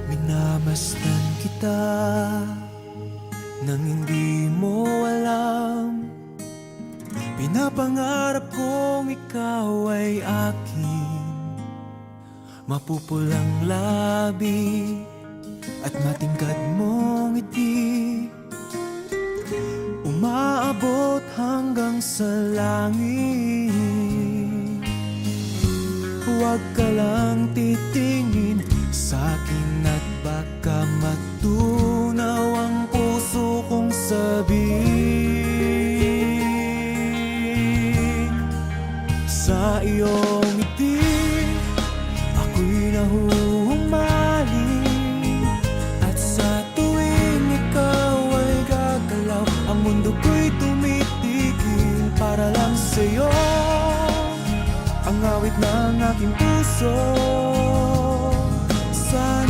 Minabastan kita nang hindi mo alam. Pinapangarap kong ikaw ay akin, mapupulang labi at matingkad mong ngiti, umaabot hanggang sa langit. Huwag ka lang titingin sa'kin at baka matunaw ang puso kong sabihin. Sa iyong ngiti ako'y nahuhumaling, at sa tuwing ikaw ay gagalaw, ang mundo ko'y tumitigil para lang sa'yo. Ang awit ng aking puso, sana